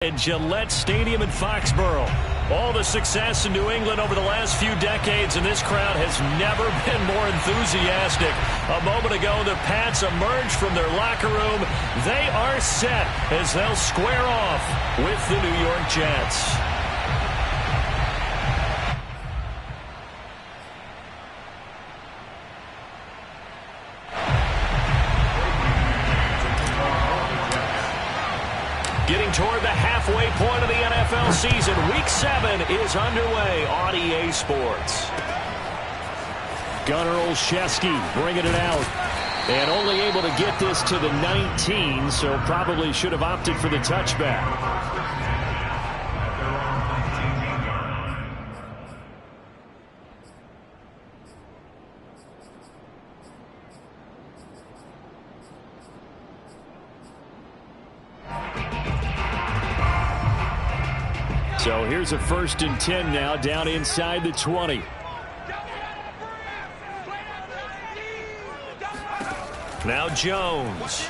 At Gillette Stadium in Foxborough. All the success in New England over the last few decades, and this crowd has never been more enthusiastic. A moment ago, the Pats emerged from their locker room. They are set as they'll square off with the New York Jets. Getting toward the halfway point of the NFL season. Week 7 is underway on EA Sports. Gunnar Olszewski bringing it out. And only able to get this to the 19, so probably should have opted for the touchback. So here's a 1st and 10 now, down inside the 20. Now Jones.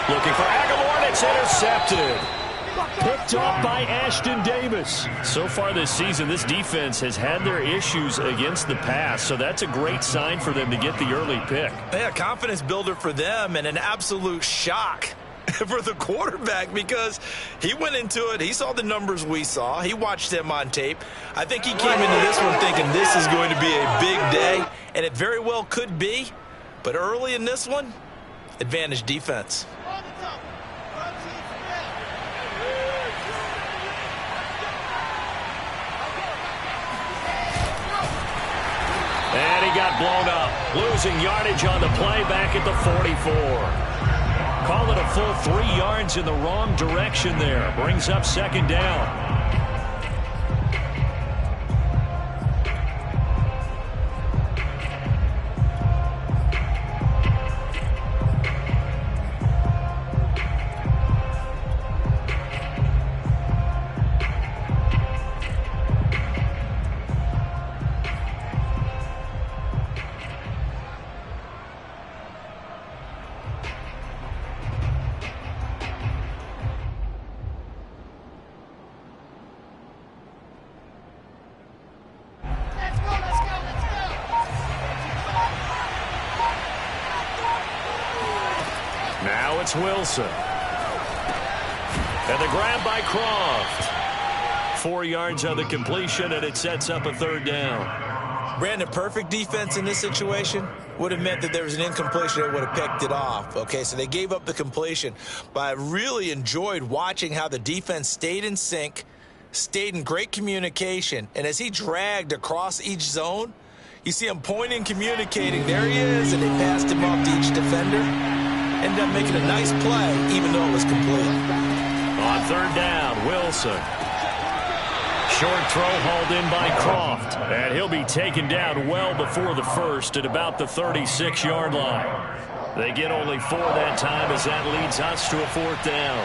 Looking for Aguilar, and it's intercepted. Picked off by Ashton Davis. So far this season, this defense has had their issues against the pass, so that's a great sign for them to get the early pick. Yeah, confidence builder for them and an absolute shock for the quarterback, because he went into it, he saw the numbers we saw, he watched them on tape. I think he came into this one thinking this is going to be a big day, and it very well could be, but early in this one, advantage defense. And he got blown up, losing yardage on the play back at the 44. Call it a full 3 yards in the wrong direction there. Brings up 2nd down. Now it's Wilson. And the grab by Croft. 4 yards on the completion, and it sets up a 3rd down. Brandon, perfect defense in this situation would have meant that there was an incompletion that would have picked it off. Okay, so they gave up the completion. But I really enjoyed watching how the defense stayed in sync, stayed in great communication, and as he dragged across each zone, you see him pointing, communicating. There he is, and they passed him off to each defender. Ended up making a nice play, even though it was complete. On 3rd down, Wilson. Short throw hauled in by Croft. And he'll be taken down well before the 1st at about the 36-yard line. They get only 4 that time as that leads us to a 4th down.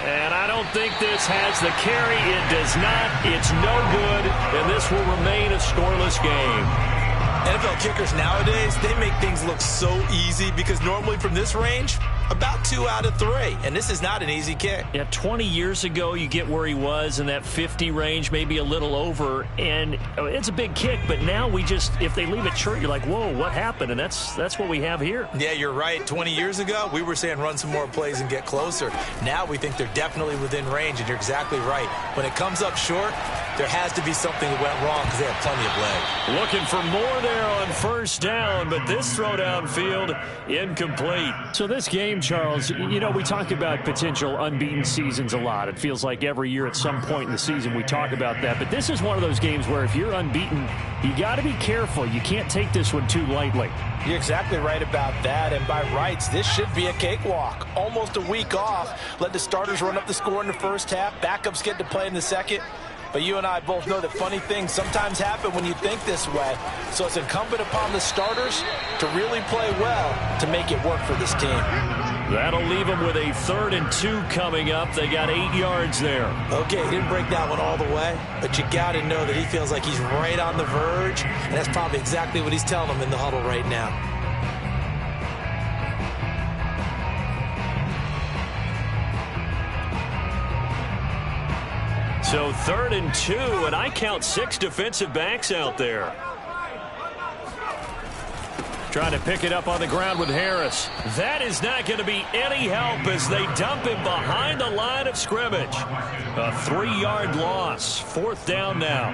And I don't think this has the carry. It does not. It's no good. And this will remain a scoreless game. NFL kickers nowadays, they make things look so easy because normally from this range, about 2 out of 3. And this is not an easy kick. Yeah, 20 years ago, you get where he was in that 50 range, maybe a little over. And it's a big kick, but now we just, if they leave it short, you're like, whoa, what happened? And that's what we have here. Yeah, you're right. 20 years ago, we were saying run some more plays and get closer. Now we think they're definitely within range, and you're exactly right. When it comes up short, there has to be something that went wrong because they have plenty of leg. Looking for more there on 1st down, but this throw downfield incomplete. So this game, Charles, you know, we talk about potential unbeaten seasons a lot. It feels like every year at some point in the season we talk about that. But this is one of those games where if you're unbeaten, you got to be careful. You can't take this one too lightly. You're exactly right about that. And by rights, this should be a cakewalk. Almost a week off. Let the starters run up the score in the 1st half. Backups get to play in the 2nd. But you and I both know that funny things sometimes happen when you think this way. So it's incumbent upon the starters to really play well to make it work for this team. That'll leave them with a 3rd and 2 coming up. They got 8 yards there. Okay, he didn't break that one all the way, but you got to know that he feels like he's right on the verge, and that's probably exactly what he's telling them in the huddle right now. So 3rd and 2, and I count 6 defensive backs out there. Trying to pick it up on the ground with Harris. That is not going to be any help as they dump him behind the line of scrimmage. A 3-yard loss. 4th down now.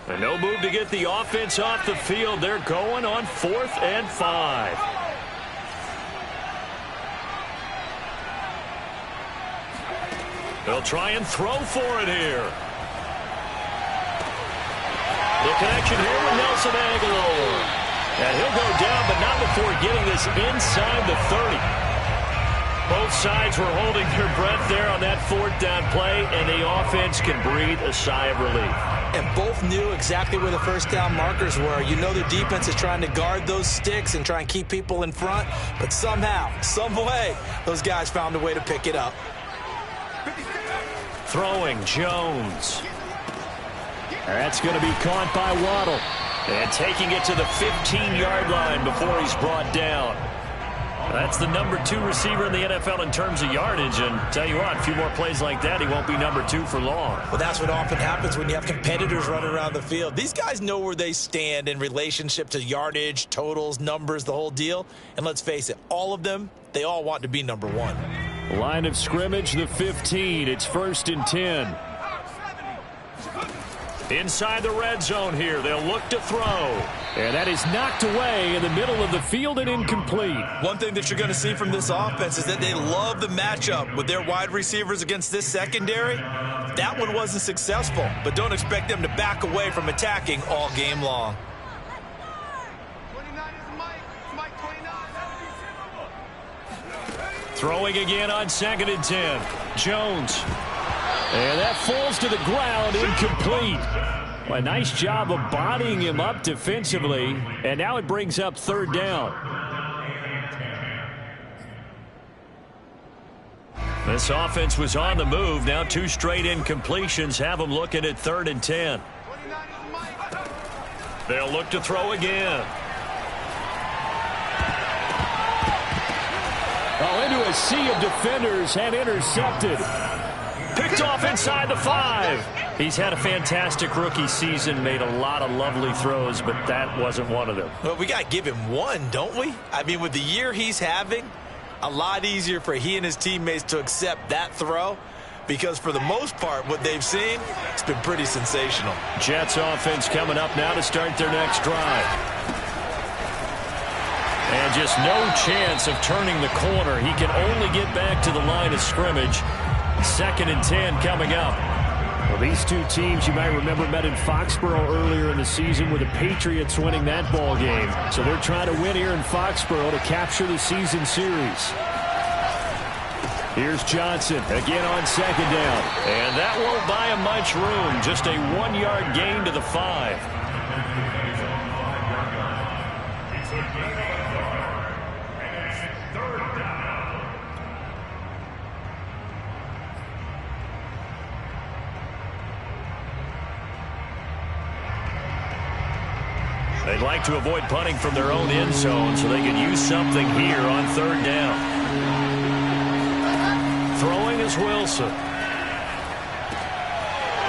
And no move to get the offense off the field. They're going on 4th and 5. They'll try and throw for it here. The connection here with Nelson Aguilar. And he'll go down, but not before getting this inside the 30. Both sides were holding their breath there on that 4th down play, and the offense can breathe a sigh of relief. And both knew exactly where the 1st down markers were. You know the defense is trying to guard those sticks and try and keep people in front, but somehow, some way, those guys found a way to pick it up. Throwing, Jones. That's going to be caught by Waddle. And taking it to the 15-yard line before he's brought down. That's the number 2 receiver in the NFL in terms of yardage. And tell you what, a few more plays like that, he won't be number 2 for long. Well, that's what often happens when you have competitors running around the field. These guys know where they stand in relationship to yardage, totals, numbers, the whole deal. And let's face it, all of them, they all want to be number 1. Line of scrimmage, the 15. It's 1st and 10. Inside the red zone here. They'll look to throw. And that is knocked away in the middle of the field and incomplete. One thing that you're going to see from this offense is that they love the matchup with their wide receivers against this secondary. That one wasn't successful, but don't expect them to back away from attacking all game long. Throwing again on 2nd and 10. Jones. And that falls to the ground, incomplete. Well, a nice job of bodying him up defensively, and now it brings up 3rd down. This offense was on the move. Now 2 straight incompletions have them looking at 3rd and 10. They'll look to throw again. Oh, into a sea of defenders and intercepted. Picked off inside the 5. He's had a fantastic rookie season, made a lot of lovely throws, but that wasn't one of them. Well, we got to give him one, don't we? I mean, with the year he's having, a lot easier for he and his teammates to accept that throw, because for the most part, what they've seen, it's been pretty sensational. Jets offense coming up now to start their next drive. And just no chance of turning the corner. He can only get back to the line of scrimmage. 2nd and 10 coming up. Well, these two teams, you might remember, met in Foxborough earlier in the season with the Patriots winning that ball game. So they're trying to win here in Foxborough to capture the season series. Here's Johnson again on 2nd down. And that won't buy him much room. Just a 1-yard gain to the 5. They'd like to avoid punting from their own end zone so they can use something here on 3rd down. Throwing is Wilson.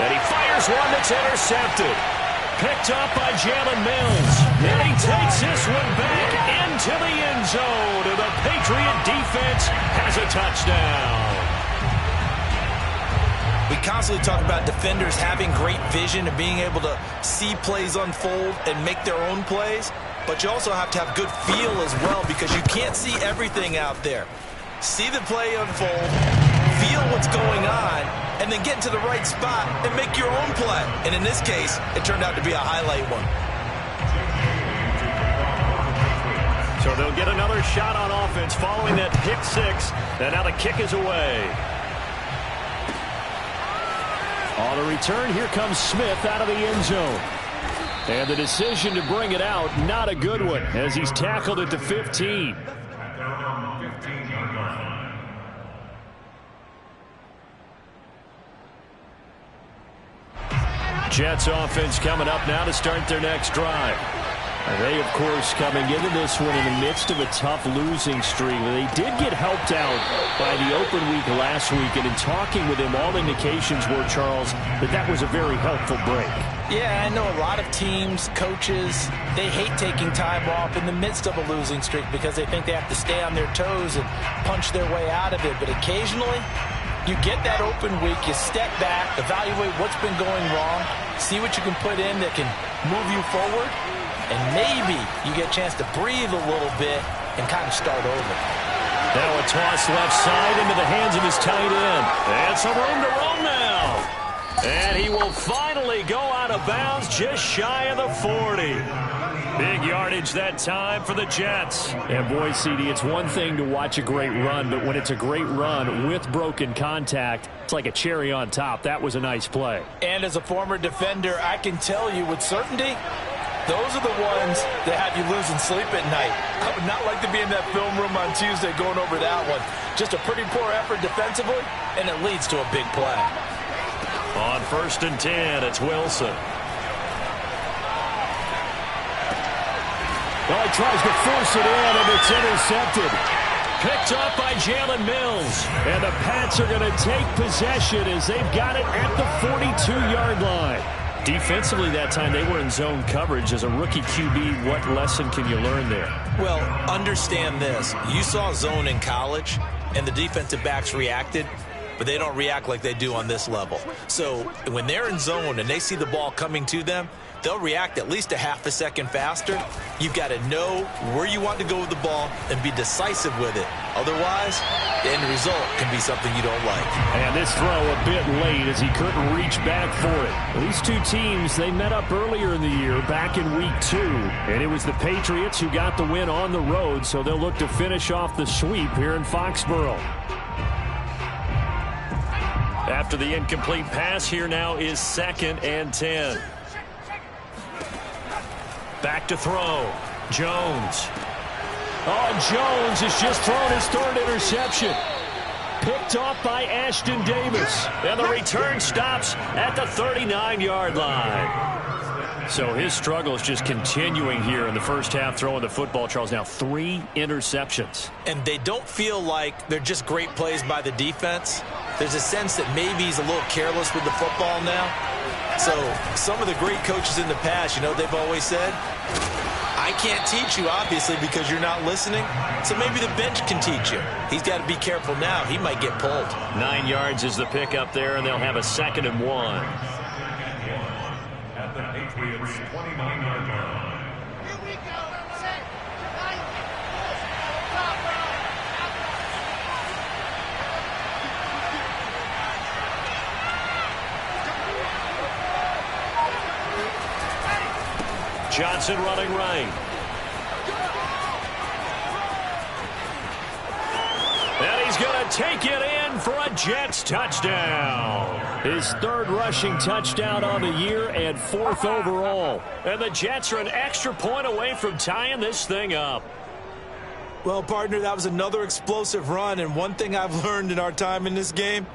And he fires one that's intercepted. Picked up by Jalen Mills. And he takes this one back into the end zone. And the Patriot defense has a touchdown. We constantly talk about defenders having great vision and being able to see plays unfold and make their own plays, but you also have to have good feel as well, because you can't see everything out there. See the play unfold, feel what's going on, and then get to the right spot and make your own play. And in this case, it turned out to be a highlight one. So they'll get another shot on offense following that pick 6, and now the kick is away. On the return, here comes Smith out of the end zone. And the decision to bring it out, not a good one, as he's tackled at the 15. Jets offense coming up now to start their next drive. They, of course, coming into this one in the midst of a tough losing streak. They did get helped out by the open week last week, and in talking with him, all indications were, Charles, that was a very helpful break. Yeah, I know a lot of teams, coaches, they hate taking time off in the midst of a losing streak because they think they have to stay on their toes and punch their way out of it. But occasionally, you get that open week, you step back, evaluate what's been going wrong, see what you can put in that can move you forward, and maybe you get a chance to breathe a little bit and kind of start over. Now a toss left side into the hands of his tight end. And some room to roam now. And he will finally go out of bounds just shy of the 40. Big yardage that time for the Jets. And boy, CD, it's one thing to watch a great run, but when it's a great run with broken contact, it's like a cherry on top. That was a nice play. And as a former defender, I can tell you with certainty, those are the ones that have you losing sleep at night. I would not like to be in that film room on Tuesday going over that one. Just a pretty poor effort defensively, and it leads to a big play. On 1st and 10, it's Wilson. Well, he tries to force it in, and it's intercepted. Picked up by Jalen Mills. And the Pats are going to take possession as they've got it at the 42-yard line. Defensively that time, they were in zone coverage. As a rookie QB, what lesson can you learn there? Well, understand this. You saw zone in college, and the defensive backs reacted, but they don't react like they do on this level. So when they're in zone and they see the ball coming to them, they'll react at least a half a second faster. You've got to know where you want to go with the ball and be decisive with it. Otherwise, the end result can be something you don't like. And this throw a bit late as he couldn't reach back for it. These two teams, they met up earlier in the year back in week 2. And it was the Patriots who got the win on the road, so they'll look to finish off the sweep here in Foxborough. After the incomplete pass, here now is 2nd and 10. Back to throw. Jones. Oh, Jones has just thrown his 3rd interception. Picked off by Ashton Davis. And the return stops at the 39-yard line. So his struggle is just continuing here in the first half, throwing the football, Charles. Now 3 interceptions. And they don't feel like they're just great plays by the defense. There's a sense that maybe he's a little careless with the football now. So some of the great coaches in the past, you know, they've always said, I can't teach you, obviously, because you're not listening. So maybe the bench can teach you. He's got to be careful now. He might get pulled. 9 yards is the pickup there, and they'll have a 2nd and 1. At the Patriots' 29-yard line. Johnson running right. And he's going to take it in for a Jets touchdown. His 3rd rushing touchdown on the year and 4th overall. And the Jets are an extra point away from tying this thing up. Well, partner, that was another explosive run. And one thing I've learned in our time in this game,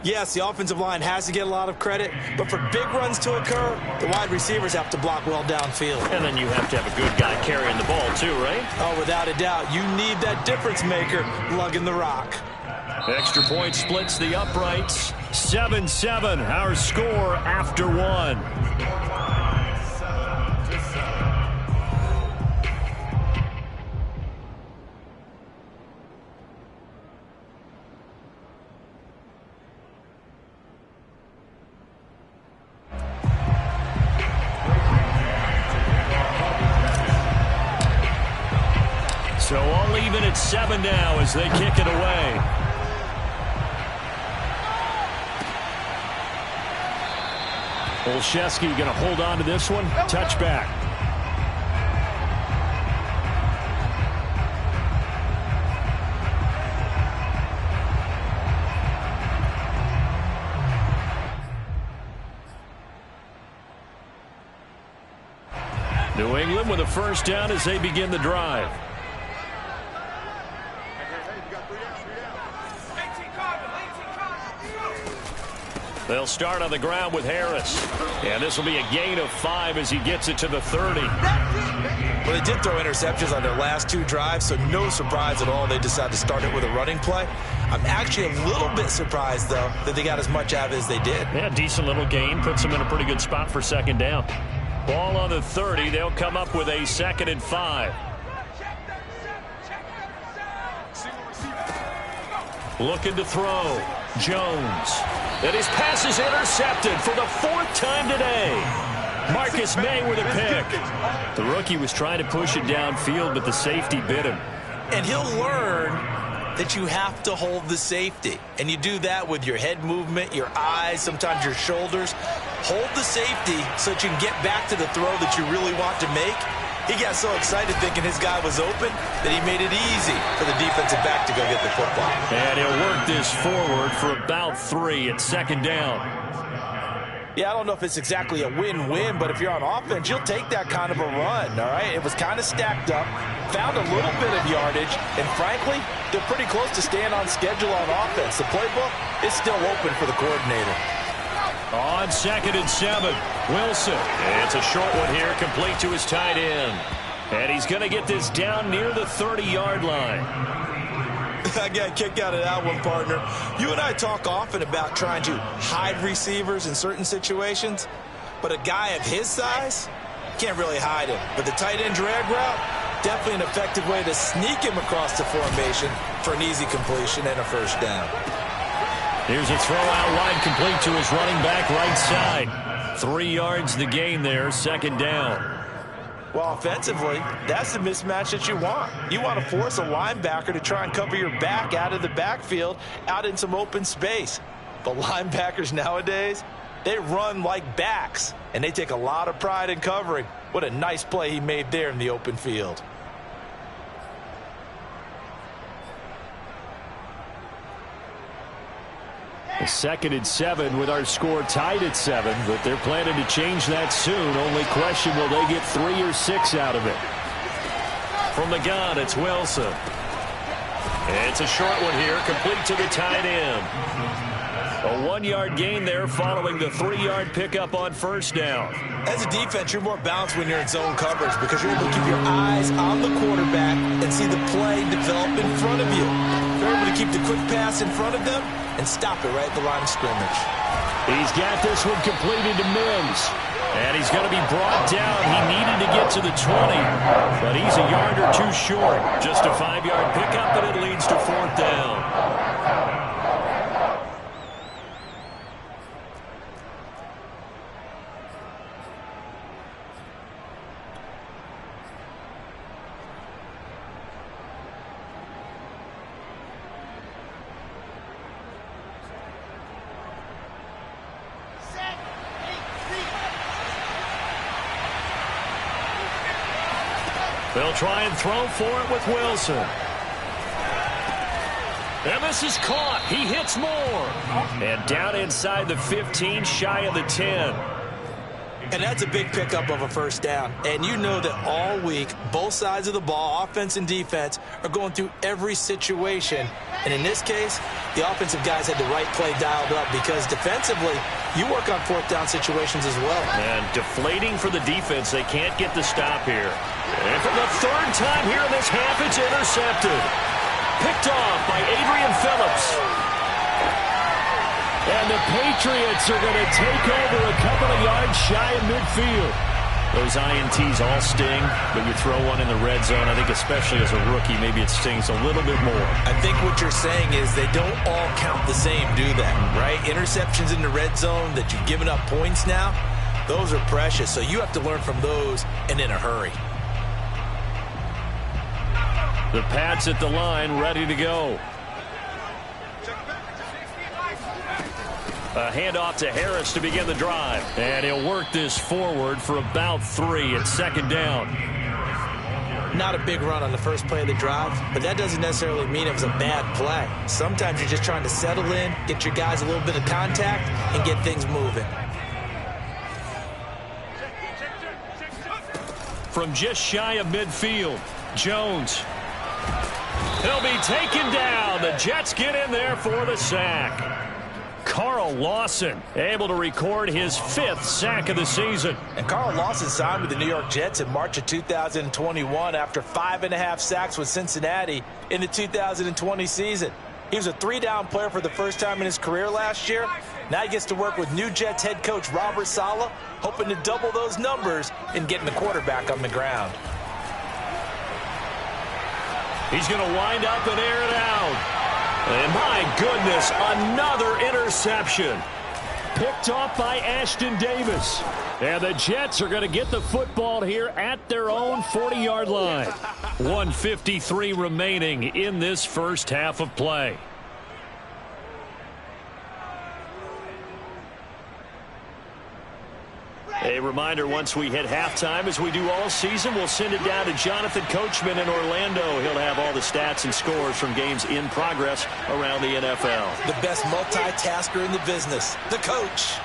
yes, the offensive line has to get a lot of credit, but for big runs to occur, the wide receivers have to block well downfield. And then you have to have a good guy carrying the ball too, right? Oh, without a doubt. You need that difference maker lugging the rock. Extra point splits the uprights. 7-7, our score after 1. So all even at 7 now as they kick it away. Olszewski going to hold on to this one. Touchback. England with a first down as they begin the drive. They'll start on the ground with Harris. And this will be a gain of 5 as he gets it to the 30. Well, they did throw interceptions on their last 2 drives, so no surprise at all they decided to start it with a running play. I'm actually a little bit surprised, though, that they got as much out of it as they did. Yeah, decent little gain. Puts them in a pretty good spot for second down. Ball on the 30. They'll come up with a 2nd and 5. Looking to throw. Jones. And his pass is intercepted for the 4th time today. Marcus May with a pick. The rookie was trying to push it downfield, but the safety bit him. And he'll learn that you have to hold the safety. And you do that with your head movement, your eyes, sometimes your shoulders. Hold the safety so that you can get back to the throw that you really want to make. He got so excited thinking his guy was open that he made it easy for the defensive back to go get the football. And he'll work this forward for about 3 at 2nd down. Yeah, I don't know if it's exactly a win-win, but if you're on offense, you'll take that kind of a run, all right? It was kind of stacked up, found a little bit of yardage, and frankly, they're pretty close to staying on schedule on offense. The playbook is still open for the coordinator. On 2nd and 7, Wilson. It's a short one here, complete to his tight end. And he's going to get this down near the 30-yard line. I got a kick out of that one, partner. You and I talk often about trying to hide receivers in certain situations, but a guy of his size can't really hide him. But the tight end drag route, definitely an effective way to sneak him across the formation for an easy completion and a first down. Here's a throw out wide, complete to his running back right side. 3 yards the gain there, 2nd down. Well, offensively, that's the mismatch that you want. You want to force a linebacker to try and cover your back out of the backfield, out in some open space. But linebackers nowadays, they run like backs, and they take a lot of pride in covering. What a nice play he made there in the open field. A 2nd and 7 with our score tied at 7, but they're planning to change that soon. Only question, will they get 3 or 6 out of it? From the gun, it's Wilson. It's a short one here, complete to the tight end. A 1-yard gain there following the 3-yard pickup on first down. As a defense, you're more balanced when you're in zone coverage because you're able to keep your eyes on the quarterback and see the play develop in front of you. You're able to keep the quick pass in front of them and stop it right at the line of scrimmage. He's got this one completed to Mims. And he's going to be brought down. He needed to get to the 20, but he's a yard or 2 short. Just a 5-yard pickup, and it leads to 4th down. They'll try and throw for it with Wilson. And this is caught. He hits more. And down inside the 15, shy of the 10. And that's a big pickup of a first down. And you know that all week, both sides of the ball, offense and defense, are going through every situation. And in this case, the offensive guys had the right play dialed up because defensively, you work on 4th down situations as well. And deflating for the defense. They can't get the stop here. And for the 3rd time here in this half, it's intercepted. Picked off by Adrian Phillips. And the Patriots are going to take over a couple of yards shy of midfield. Those INTs all sting, but you throw one in the red zone, I think especially as a rookie, maybe it stings a little bit more. I think what you're saying is they don't all count the same, do they? Right? Interceptions in the red zone that you've given up points now, those are precious. So you have to learn from those and in a hurry. The Pats at the line, ready to go. A handoff to Harris to begin the drive. And he'll work this forward for about 3 at 2nd down. Not a big run on the first play of the drive, but that doesn't necessarily mean it was a bad play. Sometimes you're just trying to settle in, get your guys a little bit of contact, and get things moving. from just shy of midfield. Jones. He'll be taken down. The Jets get in there for the sack. Carl Lawson able to record his 5th sack of the season. And Carl Lawson signed with the New York Jets in March of 2021 after 5.5 sacks with Cincinnati in the 2020 season. He was a 3-down player for the first time in his career last year. Now he gets to work with new Jets head coach Robert Saleh, hoping to double those numbers and getting the quarterback on the ground. He's going to wind up and air it out. And my goodness, another interception. Picked off by Ashton Davis. And the Jets are going to get the football here at their own 40-yard line. 1:53 remaining in this first half of play. A reminder, once we hit halftime, as we do all season, we'll send it down to Jonathan Coachman in Orlando. He'll have all the stats and scores from games in progress around the NFL. The best multitasker in the business, the coach.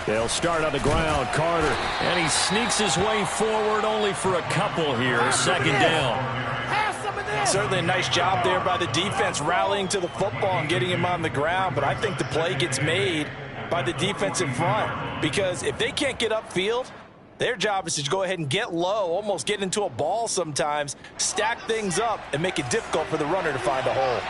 They'll start on the ground. Carter, and he sneaks his way forward only for a couple here. 2nd down. Certainly a nice job there by the defense rallying to the football and getting him on the ground, but I think the play gets made by the defensive front, because if they can't get upfield, their job is to go ahead and get low, almost get into a ball sometimes, stack things up, and make it difficult for the runner to find a hole.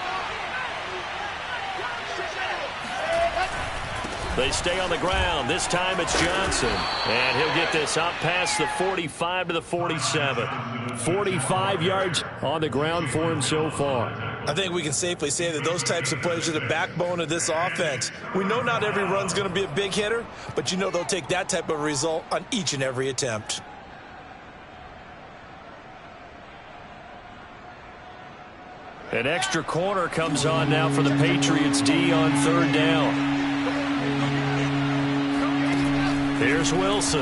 They stay on the ground. This time it's Johnson. And he'll get this up past the 45 to the 47. 45 yards on the ground for him so far. I think we can safely say that those types of plays are the backbone of this offense. We know not every run's going to be a big hitter, but you know they'll take that type of result on each and every attempt. An extra corner comes on now for the Patriots D on 3rd down. Here's Wilson.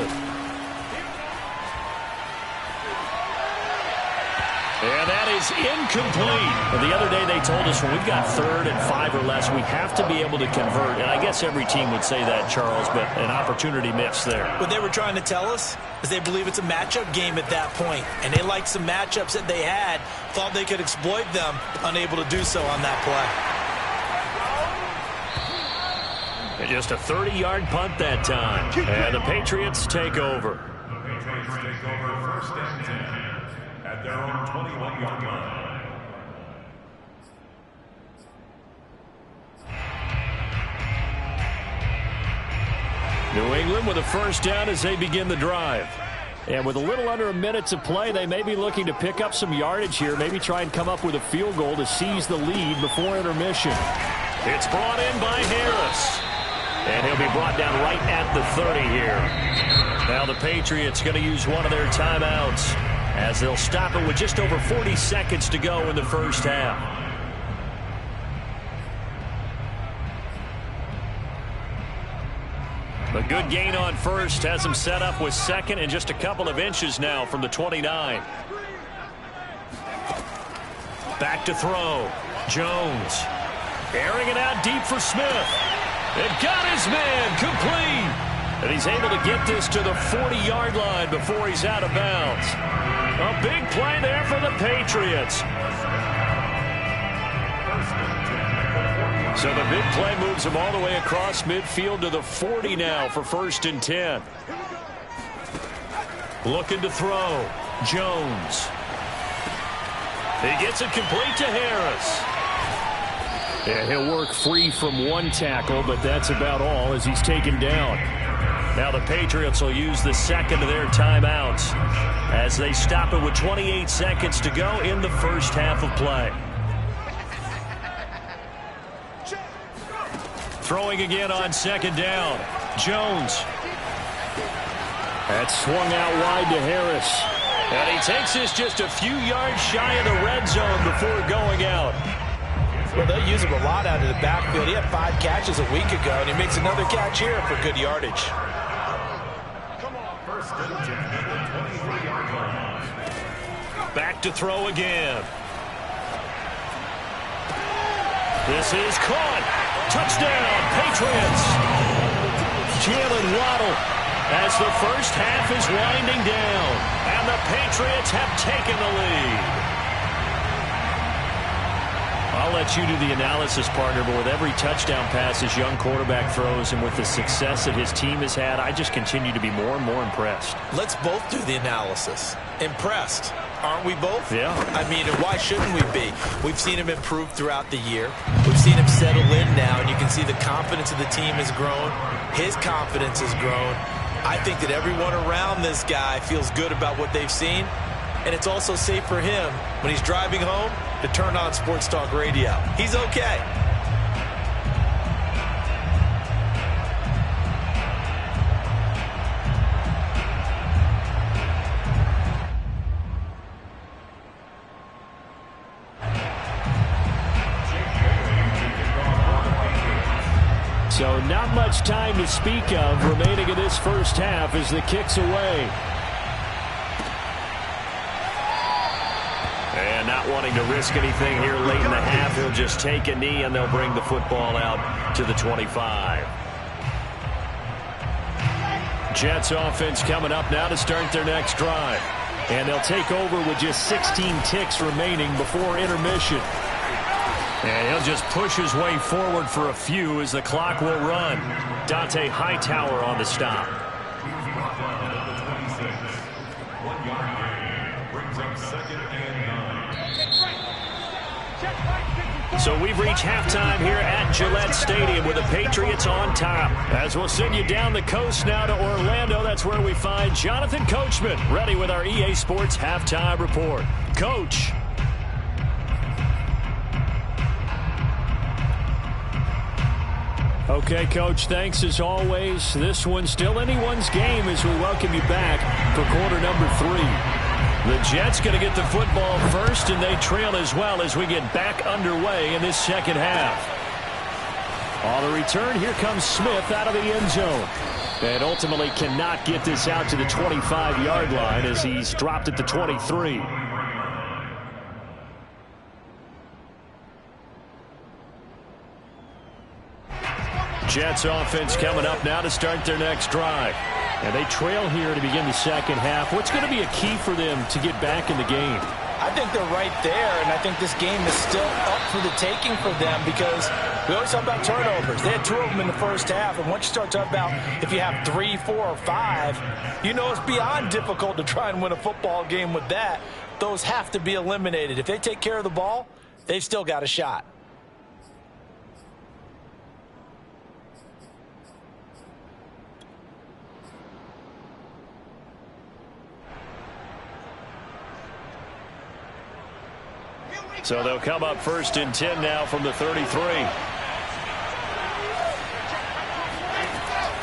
And that is incomplete. And the other day they told us when we've got 3rd and 5 or less, we have to be able to convert. And I guess every team would say that, Charles, but an opportunity missed there. What they were trying to tell us is they believe it's a matchup game at that point. And they liked some matchups that they had, thought they could exploit them, unable to do so on that play. And just a 30-yard punt that time. And the Patriots take over. The Patriots take over 1st and 10 at their own 21-yard line. New England with a 1st down as they begin the drive. And with a little under a minute to play, they may be looking to pick up some yardage here, maybe try and come up with a field goal to seize the lead before intermission. It's brought in by Harris. And he'll be brought down right at the 30 here. Now the Patriots going to use one of their timeouts as they'll stop it with just over 40 seconds to go in the first half. A good gain on 1st has him set up with 2nd and just a couple of inches now from the 29. Back to throw. Jones. Airing it out deep for Smith. And got his man complete. And he's able to get this to the 40-yard line before he's out of bounds. A big play there for the Patriots. So the big play moves him all the way across midfield to the 40 now for 1st and 10. Looking to throw. Jones. He gets it complete to Harris. Yeah, he'll work free from one tackle, but that's about all as he's taken down. Now the Patriots will use the 2nd of their timeouts as they stop it with 28 seconds to go in the first half of play. Throwing again on 2nd down. Jones. That's swung out wide to Harris. And he takes this just a few yards shy of the red zone before going out. Well, they'll use him a lot out of the backfield. He had 5 catches a week ago, and he makes another catch here for good yardage. Back to throw again. This is caught. Touchdown, Patriots. Jalen Waddle. as the first half is winding down, and the Patriots have taken the lead. I'll let you do the analysis, partner, but with every touchdown pass his young quarterback throws and with the success that his team has had, I just continue to be more and more impressed. Let's both do the analysis. Impressed. Aren't we both? Yeah. I mean, why shouldn't we be? We've seen him improve throughout the year. We've seen him settle in now, and you can see the confidence of the team has grown. His confidence has grown. I think that everyone around this guy feels good about what they've seen, and it's also safe for him when he's driving home to turn on Sports Talk Radio. He's okay. So not much time to speak of remaining in this first half as the kick's away. And not wanting to risk anything here late in the half, he'll just take a knee and they'll bring the football out to the 25. Jets offense coming up now to start their next drive. And they'll take over with just 16 ticks remaining before intermission. And he'll just push his way forward for a few as the clock will run. Dante Hightower on the stop. So we've reached halftime here at Gillette Stadium with the Patriots on top. As we'll send you down the coast now to Orlando, that's where we find Jonathan Coachman ready with our EA Sports halftime report. Coach. Okay, Coach, thanks as always. This one's still anyone's game as we welcome you back for quarter number 3. The Jets going to get the football first, and they trail as well as we get back underway in this second half. On the return, here comes Smith out of the end zone. And ultimately cannot get this out to the 25-yard line as he's dropped at the 23. Jets offense coming up now to start their next drive. And they trail here to begin the second half. What's going to be a key for them to get back in the game? I think they're right there, and I think this game is still up for the taking for them because we always talk about turnovers. They had 2 of them in the first half, and once you start talking about if you have 3, 4, or 5, you know it's beyond difficult to try and win a football game with that. Those have to be eliminated. If they take care of the ball, they've still got a shot. So they'll come up first and 10 now from the 33.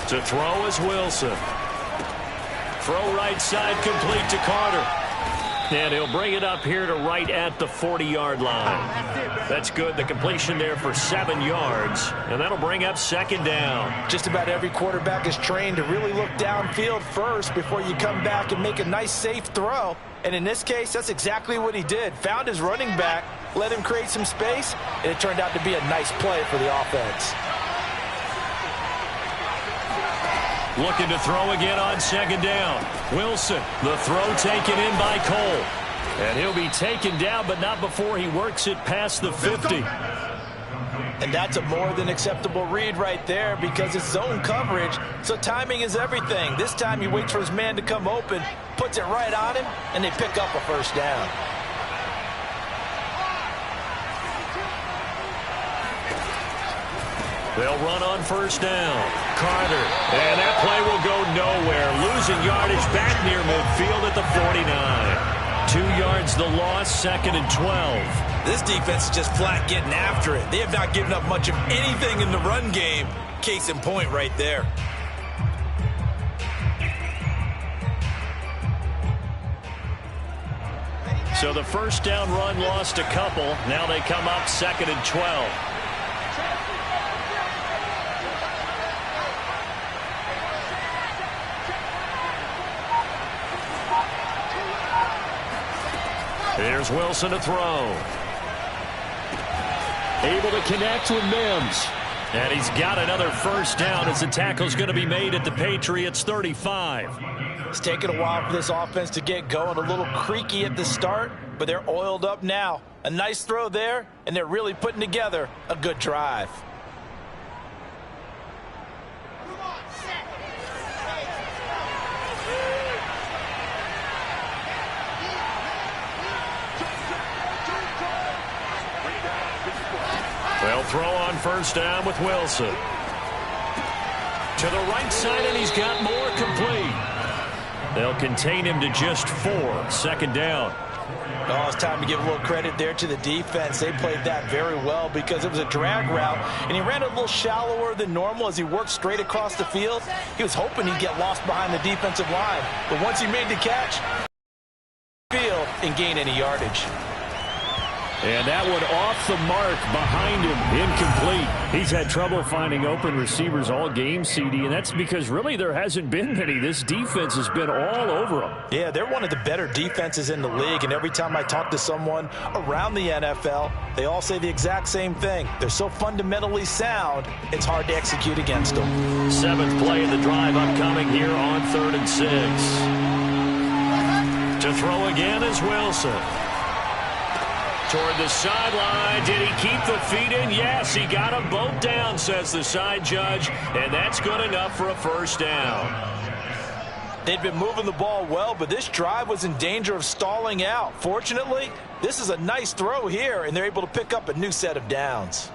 To throw is Wilson. Throw right side complete to Carter. And he'll bring it up here to right at the 40-yard line. That's good. The completion there for 7 yards. And that'll bring up second down. Just about every quarterback is trained to really look downfield first before you come back and make a nice, safe throw. And in this case, that's exactly what he did. Found his running back, let him create some space, and it turned out to be a nice play for the offense. Looking to throw again on second down. Wilson, the throw taken in by Cole. And he'll be taken down, but not before he works it past the 50. And that's a more than acceptable read right there because it's zone coverage, so timing is everything. This time he waits for his man to come open, puts it right on him, and they pick up a first down. They'll run on first down. Carter, and that play will go nowhere. Losing yardage back near midfield at the 49. 2 yards the loss, second and 12. This defense is just flat getting after it. They have not given up much of anything in the run game. Case in point right there. So the first down run lost a couple. Now they come up second and 12. Here's Wilson to throw. Able to connect with Mims. And he's got another first down as the tackle's going to be made at the Patriots 35. It's taken a while for this offense to get going. A little creaky at the start, but they're oiled up now. A nice throw there, and they're really putting together a good drive. They'll throw on first down with Wilson. To the right side, and he's got more complete. They'll contain him to just 4. Second down. Oh, it's time to give a little credit there to the defense. They played that very well because it was a drag route, and he ran a little shallower than normal as he worked straight across the field. He was hoping he'd get lost behind the defensive line, but once he made the catch, field and gain any yardage. And that one off the mark behind him, incomplete. He's had trouble finding open receivers all game, CD, and that's because really there hasn't been many. This defense has been all over them. Yeah, they're one of the better defenses in the league, and every time I talk to someone around the NFL, they all say the exact same thing. They're so fundamentally sound, it's hard to execute against them. 7th play of the drive upcoming here on 3rd and 6. To throw again is Wilson. Toward the sideline. Did he keep the feet in? Yes, he got them both down, says the side judge, and that's good enough for a first down. They'd been moving the ball well, but this drive was in danger of stalling out. Fortunately, this is a nice throw here, and they're able to pick up a new set of downs.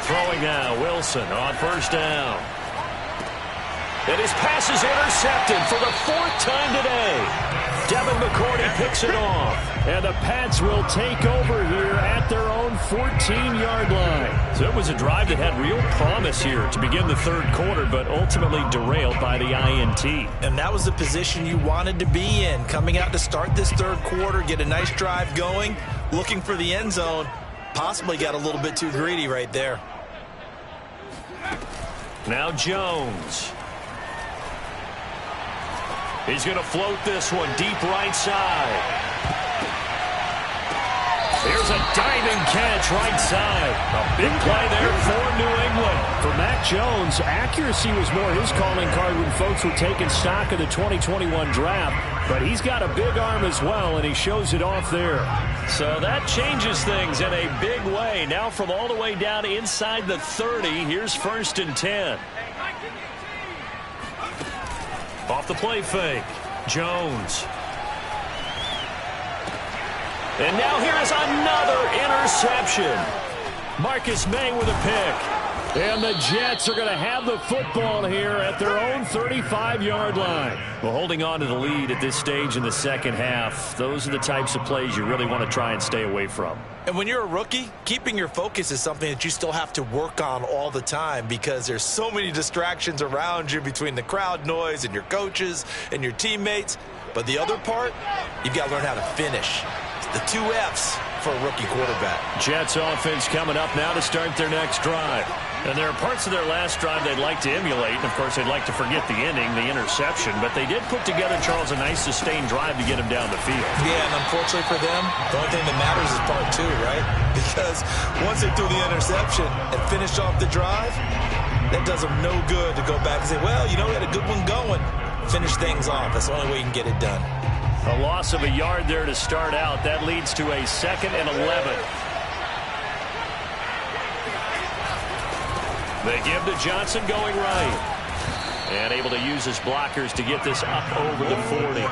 Throwing now, Wilson on first down. And his pass is intercepted for the 4th time today. Devin McCourty picks it off. And the Pats will take over here at their own 14-yard line. So it was a drive that had real promise here to begin the 3rd quarter, but ultimately derailed by the INT. And that was the position you wanted to be in. Coming out to start this 3rd quarter, get a nice drive going, looking for the end zone. Possibly got a little bit too greedy right there. Now Jones. He's going to float this one deep right side. There's a diving catch right side. A big play there for New England. For Mac Jones, accuracy was more his calling card when folks were taking stock of the 2021 draft. But he's got a big arm as well, and he shows it off there. So that changes things in a big way. Now from all the way down inside the 30, here's 1st and 10. Off the play fake, Jones. And now here is another interception. Marcus May with a pick. And the Jets are going to have the football here at their own 35-yard line. Well, holding on to the lead at this stage in the second half, those are the types of plays you really want to try and stay away from. And when you're a rookie, keeping your focus is something that you still have to work on all the time because there's so many distractions around you between the crowd noise and your coaches and your teammates. But the other part, you've got to learn how to finish. It's the 2 F's for a rookie quarterback. Jets offense coming up now to start their next drive. And there are parts of their last drive they'd like to emulate. And, of course, they'd like to forget the inning, the interception. But they did put together, Charles, a nice sustained drive to get him down the field. Yeah, and unfortunately for them, the only thing that matters is part 2, right? Because once they threw the interception and finished off the drive, that does them no good to go back and say, well, you know, we had a good one going. Finish things off. That's the only way you can get it done. A loss of a yard there to start out. That leads to a 2nd and 11. They give to Johnson going right. And able to use his blockers to get this up over the 40.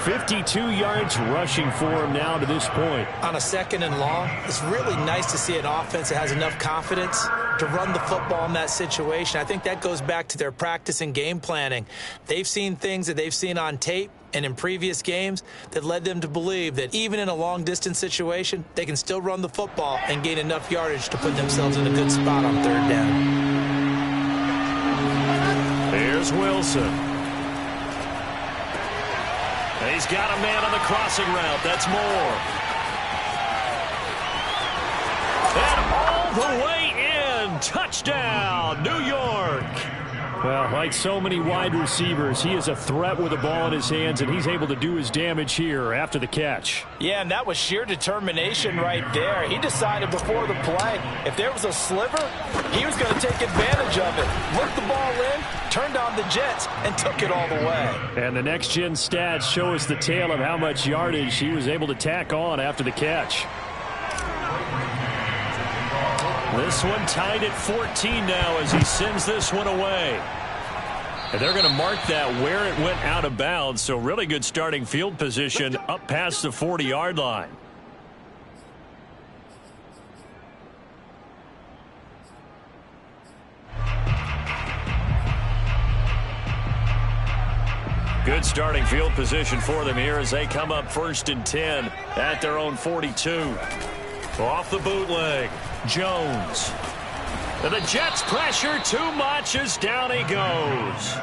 52 yards rushing for him now to this point. On a 2nd and long, it's really nice to see an offense that has enough confidence to run the football in that situation. I think that goes back to their practice and game planning. They've seen things that they've seen on tape and in previous games that led them to believe that even in a long-distance situation, they can still run the football and gain enough yardage to put themselves in a good spot on 3rd down. Here's Wilson. He's got a man on the crossing route. That's Moore. the way in. Touchdown, New York. Well, like so many wide receivers, he is a threat with the ball in his hands, and he's able to do his damage here after the catch. Yeah, and that was sheer determination right there. He decided before the play, if there was a sliver, he was going to take advantage of it. Looked the ball in, turned on the Jets, and took it all the way. And the next-gen stats show us the tale of how much yardage he was able to tack on after the catch. This one tied at 14 now as he sends this one away. And they're going to mark that where it went out of bounds. So really good starting field position up past the 40-yard line. Good starting field position for them here as they come up 1st and 10 at their own 42. Off the bootleg, Jones. And the Jets pressure too much as down he goes.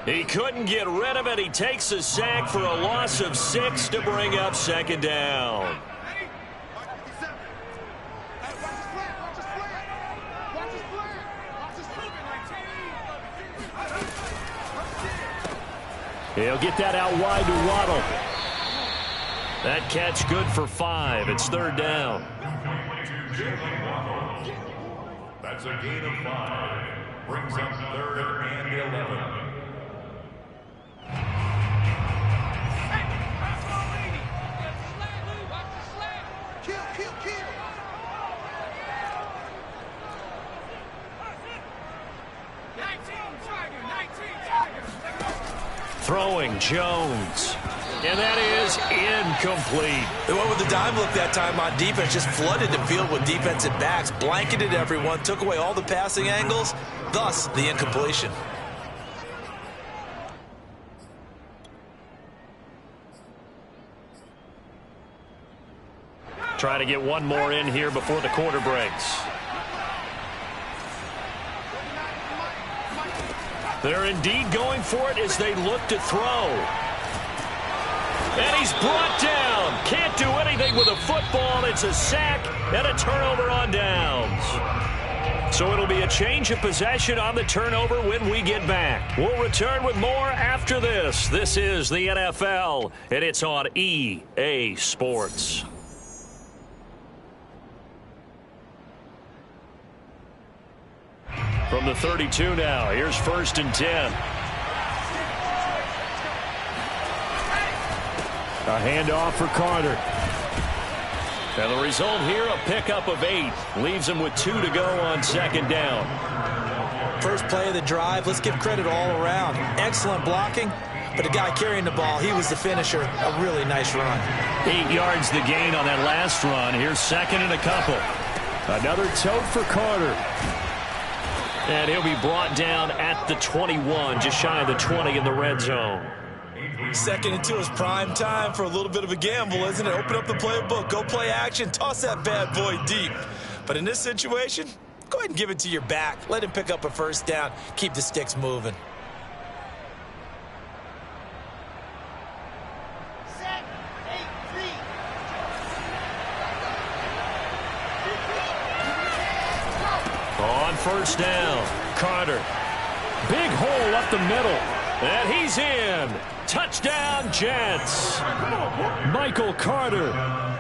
He couldn't get rid of it. He takes a sack for a loss of 6 to bring up 2nd down. He'll get that out wide to Waddle. That catch good for 5. It's 3rd down. That's a gain of 5. Brings up 3rd and 11. Throwing Jones. And that is incomplete. They went with the dime look that time on defense, just flooded the field with defensive backs, blanketed everyone, took away all the passing angles, thus the incompletion. Trying to get one more in here before the quarter breaks. They're indeed going for it as they look to throw. And he's brought down. Can't do anything with a football. It's a sack and a turnover on downs. So it'll be a change of possession on the turnover when we get back. We'll return with more after this. This is the NFL, and it's on EA Sports. From the 32 now, here's 1st and 10. A handoff for Carter. And the result here, a pickup of 8. Leaves him with 2 to go on 2nd down. First play of the drive, let's give credit all around. Excellent blocking, but the guy carrying the ball, he was the finisher. A really nice run. 8 yards the gain on that last run. Here's 2nd and a couple. Another tote for Carter. And he'll be brought down at the 21, just shy of the 20 in the red zone. 2nd and 2 is prime time for a little bit of a gamble, isn't it? Open up the playbook, go play action, toss that bad boy deep. But in this situation, go ahead and give it to your back. Let him pick up a 1st down. Keep the sticks moving. On 1st down, Carter. Big hole up the middle. And he's in. Touchdown, Jets. Michael Carter,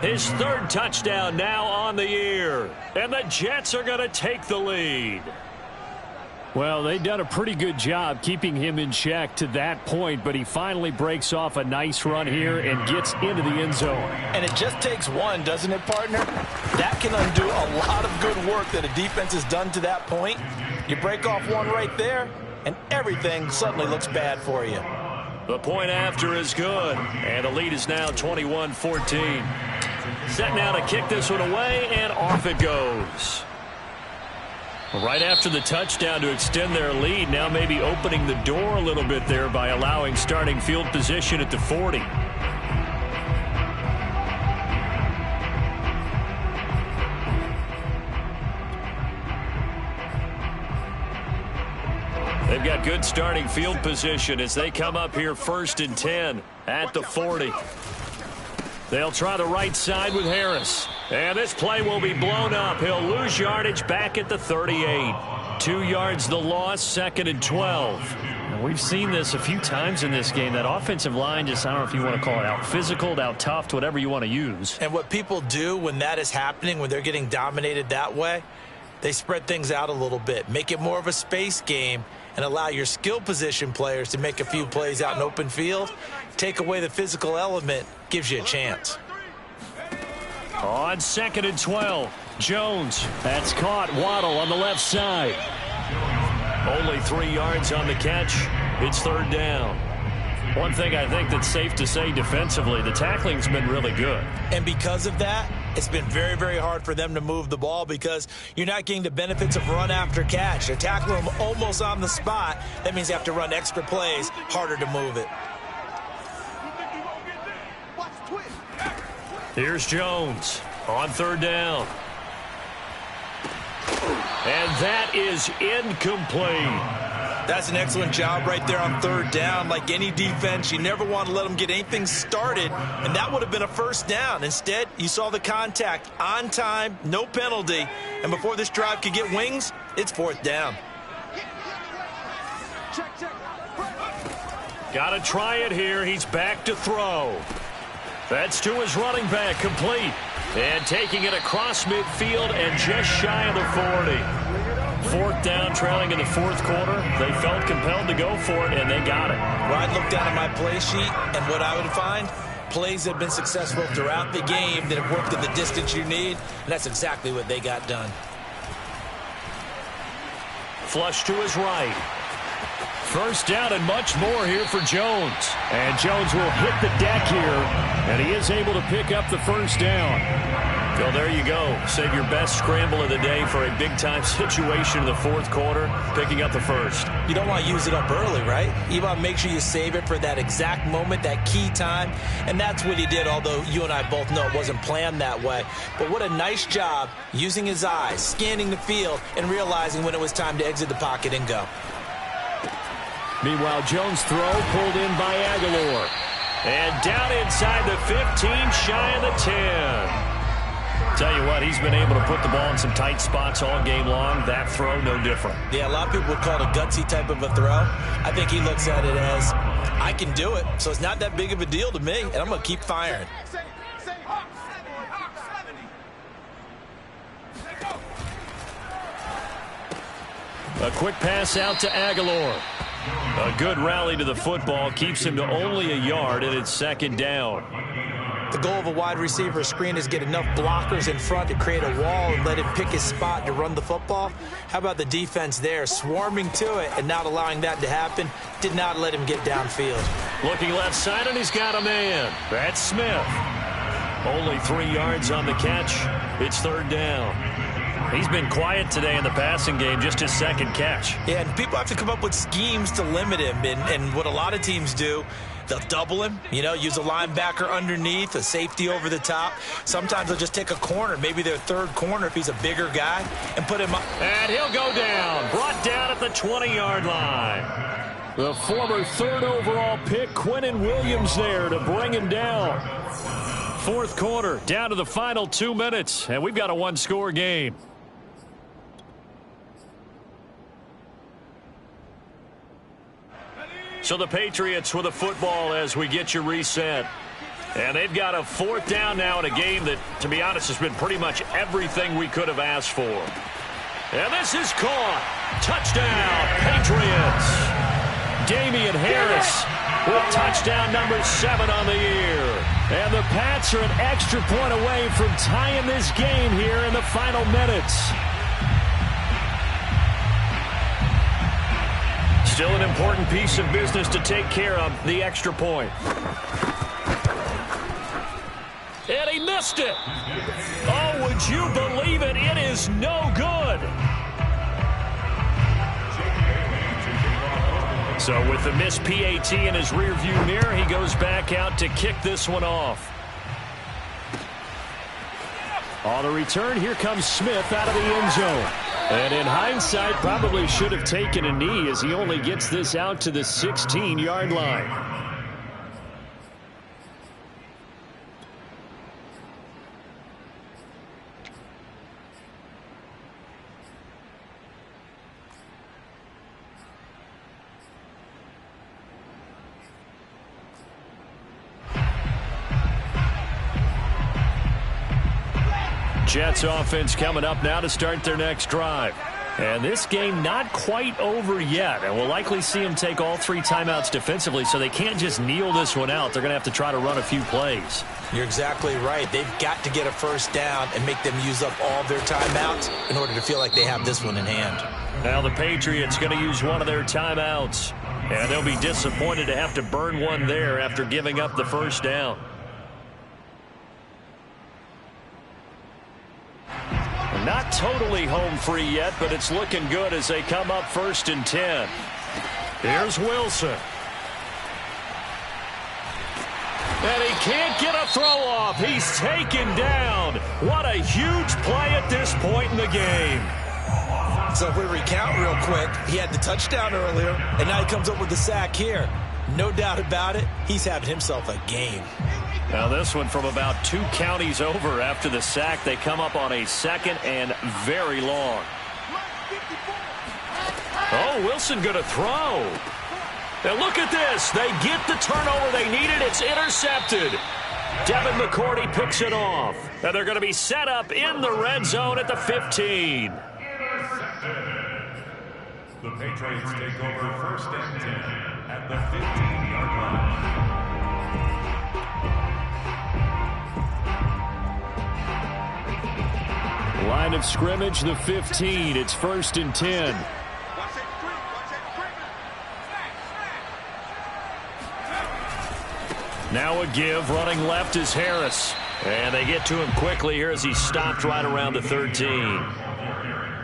his 3rd touchdown now on the year. And the Jets are going to take the lead. Well, they've done a pretty good job keeping him in check to that point, but he finally breaks off a nice run here and gets into the end zone. And it just takes one, doesn't it, partner? That can undo a lot of good work that a defense has done to that point. You break off one right there, and everything suddenly looks bad for you. The point after is good, and the lead is now 21-14. Set now to kick this one away, and off it goes. Right after the touchdown to extend their lead, now maybe opening the door a little bit there by allowing starting field position at the 40. They've got good starting field position as they come up here 1st and 10 at the 40. They'll try the right side with Harris. And this play will be blown up. He'll lose yardage back at the 38. 2 yards the loss, 2nd and 12. And we've seen this a few times in this game. That offensive line just, I don't know if you want to call it out physical, out tough, whatever you want to use. And what people do when that is happening, when they're getting dominated that way, they spread things out a little bit, make it more of a space game, and allow your skill position players to make a few plays out in open field. Take away the physical element, gives you a chance. On 2nd and 12, Jones. That's caught. Waddle on the left side. Only 3 yards on the catch. It's 3rd down. One thing I think that's safe to say defensively, the tackling's been really good. And because of that, it's been very, very hard for them to move the ball because you're not getting the benefits of run after catch. They're tackling them almost on the spot. That means they have to run extra plays, harder to move it. Here's Jones on 3rd down. And that is incomplete. That's an excellent job right there on 3rd down. Like any defense, you never want to let them get anything started, and that would have been a 1st down. Instead, you saw the contact on time, no penalty, and before this drive could get wings, it's 4th down. Got to try it here. He's back to throw. That's to his running back, complete. And taking it across midfield and just shy of the 40. 4th down, trailing in the 4th quarter. They felt compelled to go for it, and they got it. Well, I'd look down at my play sheet, and what I would find, plays that have been successful throughout the game that have worked in the distance you need, and that's exactly what they got done. Flush to his right. 1st down and much more here for Jones. And Jones will hit the deck here, and he is able to pick up the 1st down. So there you go. Save your best scramble of the day for a big-time situation in the 4th quarter, picking up the 1st. You don't want to use it up early, right? You want to make sure you save it for that exact moment, that key time, and that's what he did, although you and I both know it wasn't planned that way. But what a nice job using his eyes, scanning the field, and realizing when it was time to exit the pocket and go. Meanwhile, Jones' throw pulled in by Aguilar. And down inside the 15, shy of the 10. Tell you what, he's been able to put the ball in some tight spots all game long. That throw, no different. Yeah, a lot of people would call it a gutsy type of a throw. I think he looks at it as, I can do it, so it's not that big of a deal to me, and I'm going to keep firing. A quick pass out to Aguilar. A good rally to the football keeps him to only a yard, and it's 2nd down. The goal of a wide receiver screen is get enough blockers in front to create a wall and let him pick his spot to run the football. How about the defense there, swarming to it and not allowing that to happen? Did not let him get downfield. Looking left side, and he's got a man. That's Smith. Only 3 yards on the catch. It's 3rd down. He's been quiet today in the passing game, just his 2nd catch. Yeah, and people have to come up with schemes to limit him, and what a lot of teams do, they'll double him, use a linebacker underneath, a safety over the top. Sometimes they'll just take a corner, maybe their 3rd corner if he's a bigger guy, and put him up. And he'll go down, brought down at the 20-yard line. The former 3rd overall pick, Quinnen Williams, there to bring him down. 4th quarter, down to the final 2 minutes, and we've got a 1-score game. So the Patriots with a football as we get you reset. And they've got a 4th down now in a game that, to be honest, has been pretty much everything we could have asked for. And this is caught. Touchdown, Patriots. Damian Harris with touchdown number 7 on the year. And the Pats are an extra point away from tying this game here in the final minutes. Still an important piece of business to take care of, the extra point. And he missed it. Oh, would you believe it? It is no good. So with the missed PAT in his rearview mirror, he goes back out to kick this one off. On the return, here comes Smith out of the end zone. And in hindsight, probably should have taken a knee as he only gets this out to the 16-yard line. Jets offense coming up now to start their next drive. And this game not quite over yet. And we'll likely see them take all 3 timeouts defensively, so they can't just kneel this one out. They're going to have to try to run a few plays. You're exactly right. They've got to get a first down and make them use up all their timeouts in order to feel like they have this one in hand. Now the Patriots going to use one of their timeouts. And they'll be disappointed to have to burn one there after giving up the first down. Not totally home free yet, but it's looking good as they come up 1st and 10. Here's Wilson. And he can't get a throw off. He's taken down. What a huge play at this point in the game. So if we recount real quick, he had the touchdown earlier, and now he comes up with the sack here. No doubt about it, he's having himself a game. Now this one from about 2 counties over after the sack. They come up on a 2nd and very long. Oh, Wilson going to throw. And look at this. They get the turnover they needed. It's intercepted. Devin McCourty picks it off. And they're going to be set up in the red zone at the 15. The Patriots take over 1st and 10 at the 15-yard line. Line of scrimmage, the 15. It's 1st and 10. Now a give. Running left is Harris. And they get to him quickly here as he stopped right around the 13.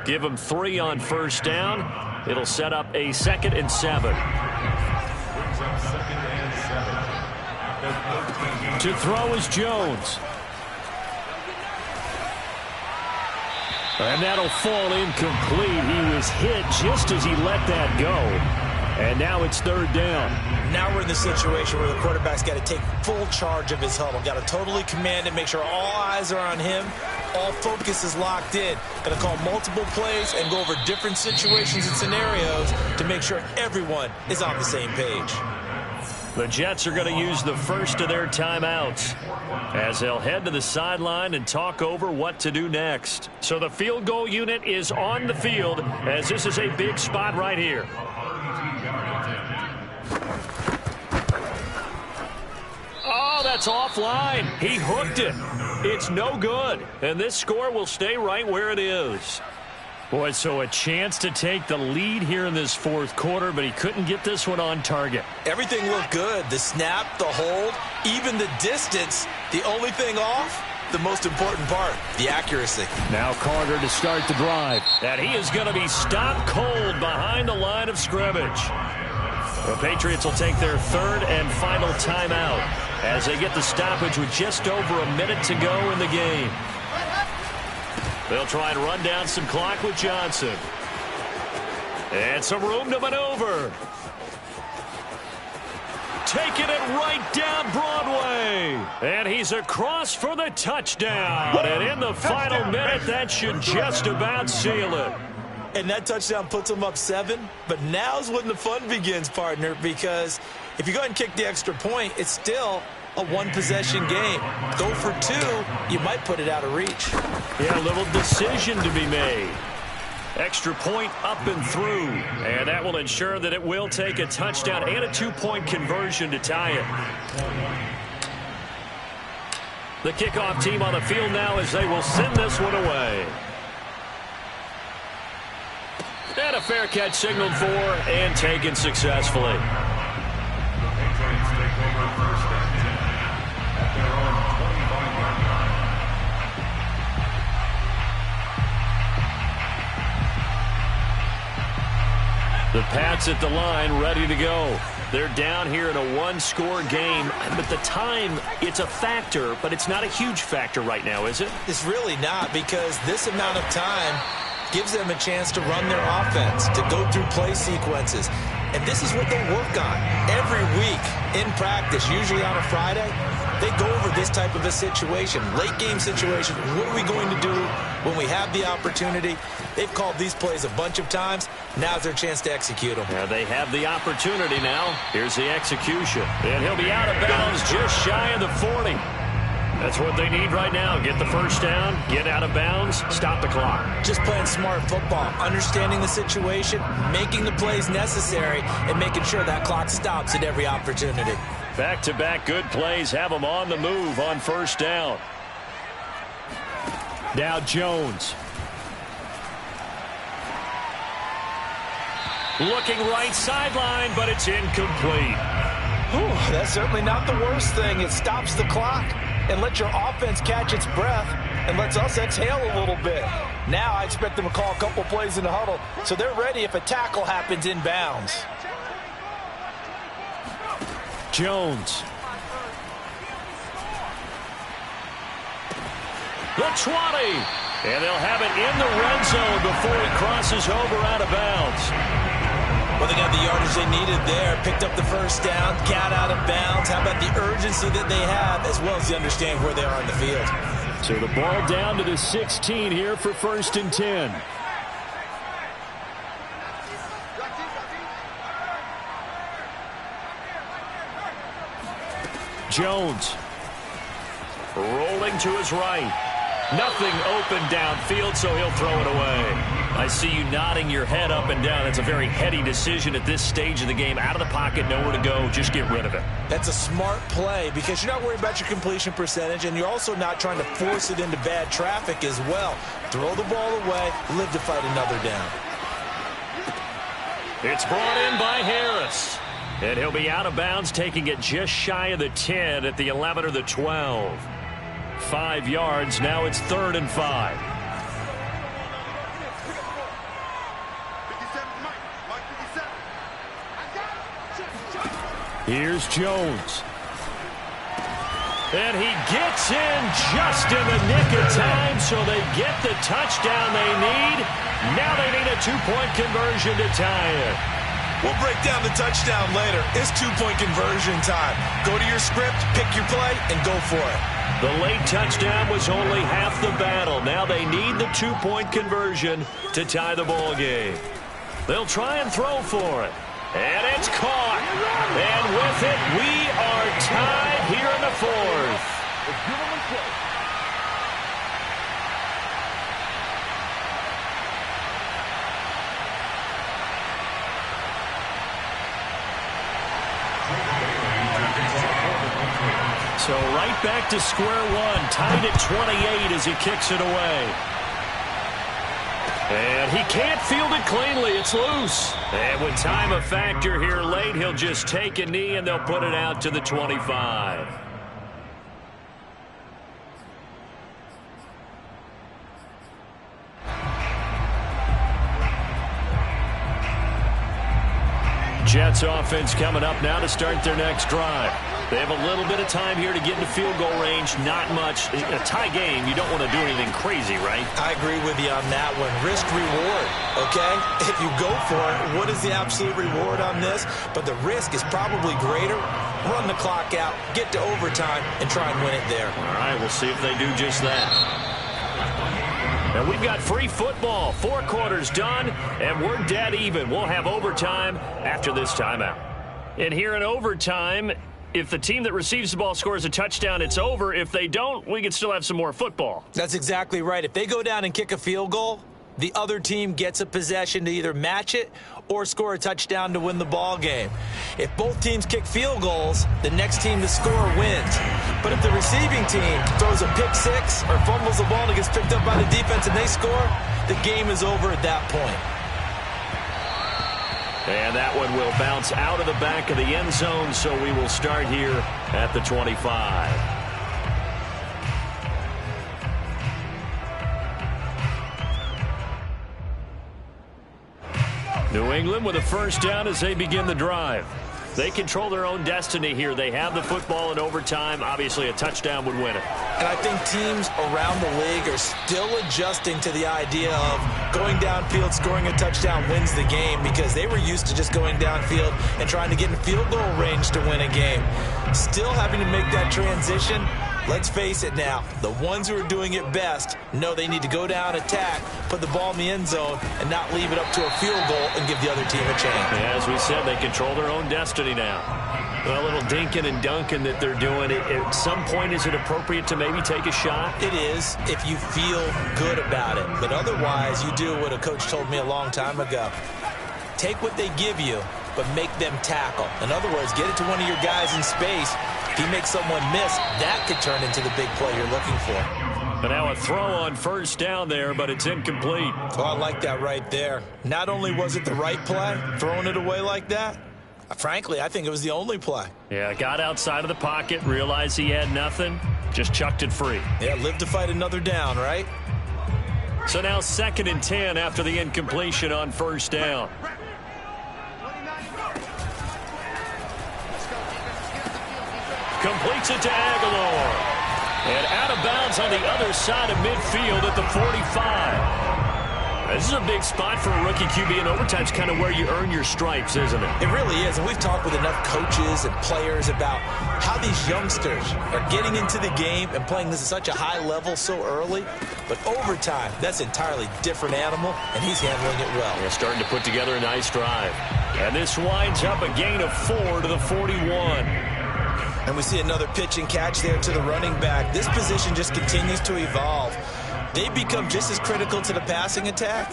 Give him 3 on 1st down. It'll set up a 2nd and 7. To throw is Jones. And that'll fall incomplete. He was hit just as he let that go. And now it's 3rd down. Now we're in the situation where the quarterback's got to take full charge of his huddle. Got to totally command it, make sure all eyes are on him. All focus is locked in. Going to call multiple plays and go over different situations and scenarios to make sure everyone is on the same page. The Jets are going to use the first of their timeouts as they'll head to the sideline and talk over what to do next. So the field goal unit is on the field as this is a big spot right here. Oh, that's offline. He hooked it. It's no good. And this score will stay right where it is. Boy, so a chance to take the lead here in this 4th quarter, but he couldn't get this one on target. Everything looked good. The snap, the hold, even the distance. The only thing off, the most important part, the accuracy. Now Carter to start the drive. And he is going to be stopped cold behind the line of scrimmage. The Patriots will take their 3rd and final timeout as they get the stoppage with just over a minute to go in the game. They'll try and run down some clock with Johnson. And some room to maneuver. Taking it right down Broadway. And he's across for the touchdown. And in the final minute, that should just about seal it. And that touchdown puts them up 7. But now's when the fun begins, partner, because if you go ahead and kick the extra point, it's still a 1-possession game. Go for 2, you might put it out of reach. Yeah, a little decision to be made. Extra point up and through. And that will ensure that it will take a touchdown and a 2-point conversion to tie it. The kickoff team on the field now as they will send this one away. And a fair catch signaled for and taken successfully. The Pats at the line, ready to go. They're down here in a 1-score game, but the time, it's a factor, but it's not a huge factor right now, is it? It's really not, because this amount of time gives them a chance to run their offense, to go through play sequences. And this is what they work on every week in practice, usually on a Friday. They go over this type of a situation, late game situation. What are we going to do when we have the opportunity? They've called these plays a bunch of times. Now's their chance to execute them. Yeah, they have the opportunity now. Here's the execution. And he'll be out of bounds just shy of the 40. That's what they need right now. Get the first down, get out of bounds, stop the clock. Just playing smart football, understanding the situation, making the plays necessary, and making sure that clock stops at every opportunity. Back-to-back good plays have them on the move on first down. Now Jones. Looking right sideline, but it's incomplete. Whew, that's certainly not the worst thing. It stops the clock and lets your offense catch its breath and lets us exhale a little bit. Now I expect them to call a couple plays in the huddle so they're ready if a tackle happens inbounds. Jones. The 20. And they'll have it in the red zone before he crosses over out of bounds. Well, they got the yardage they needed there. Picked up the first down, got out of bounds. How about the urgency that they have as well as the understanding where they are in the field? So the ball down to the 16 here for 1st and 10. Jones. Rolling to his right. Nothing open downfield, so he'll throw it away. I see you nodding your head up and down. That's a very heady decision at this stage of the game. Out of the pocket, nowhere to go. Just get rid of it. That's a smart play because you're not worried about your completion percentage, and you're also not trying to force it into bad traffic as well. Throw the ball away, live to fight another down. It's brought in by Harris. And he'll be out of bounds, taking it just shy of the 10 at the 11 or the 12. 5 yards. Now it's 3rd and 5. Here's Jones. And he gets in just in the nick of time, so they get the touchdown they need. Now they need a 2-point conversion to tie it. We'll break down the touchdown later. It's 2-point conversion time. Go to your script, pick your play, and go for it. The late touchdown was only half the battle. Now they need the 2-point conversion to tie the ball game. They'll try and throw for it. And it's caught. And with it, we are tied here in the 4th. So right back to square one, tied at 28 as he kicks it away. And he can't field it cleanly. It's loose. And with time a factor here late, he'll just take a knee and they'll put it out to the 25. Jets offense coming up now to start their next drive. They have a little bit of time here to get into field goal range. Not much. A tie game, you don't want to do anything crazy, right? I agree with you on that one. Risk reward, okay? If you go for it, what is the absolute reward on this? But the risk is probably greater. Run the clock out, get to overtime, and try and win it there. All right, we'll see if they do just that. And we've got free football. 4 quarters done, and we're dead even. We'll have overtime after this timeout. And here in overtime, if the team that receives the ball scores a touchdown, it's over. If they don't, we can still have some more football. That's exactly right. If they go down and kick a field goal, the other team gets a possession to either match it or score a touchdown to win the ball game. If both teams kick field goals, the next team to score wins. But if the receiving team throws a pick six or fumbles the ball and it gets picked up by the defense and they score, the game is over at that point. And that one will bounce out of the back of the end zone, so we will start here at the 25. New England with a first down as they begin the drive. They control their own destiny here. They have the football in overtime. Obviously, a touchdown would win it. And I think teams around the league are still adjusting to the idea of going downfield, scoring a touchdown wins the game, because they were used to just going downfield and trying to get in field goal range to win a game. Still having to make that transition. Let's face it now, the ones who are doing it best know they need to go down, attack, put the ball in the end zone, and not leave it up to a field goal and give the other team a chance. As we said, they control their own destiny now. Well, a little dinking and dunking that they're doing. At some point, is it appropriate to maybe take a shot? It is if you feel good about it. But otherwise, you do what a coach told me a long time ago. Take what they give you, but make them tackle. In other words, get it to one of your guys in space. If he makes someone miss, that could turn into the big play you're looking for. But now a throw on first down there, but it's incomplete. Oh, I like that right there. Not only was it the right play, throwing it away like that, frankly, I think it was the only play. Yeah, got outside of the pocket, realized he had nothing, just chucked it free. Yeah, live to fight another down, right? So now 2nd and 10 after the incompletion on first down. Completes it to Aguilar. And out of bounds on the other side of midfield at the 45. This is a big spot for a rookie QB, and overtime's kind of where you earn your stripes, isn't it? It really is, and we've talked with enough coaches and players about how these youngsters are getting into the game and playing this at such a high level so early. But overtime, that's an entirely different animal, and he's handling it well. Yeah, starting to put together a nice drive. And this winds up a gain of 4 to the 41. And we see another pitch and catch there to the running back. This position just continues to evolve. They become just as critical to the passing attack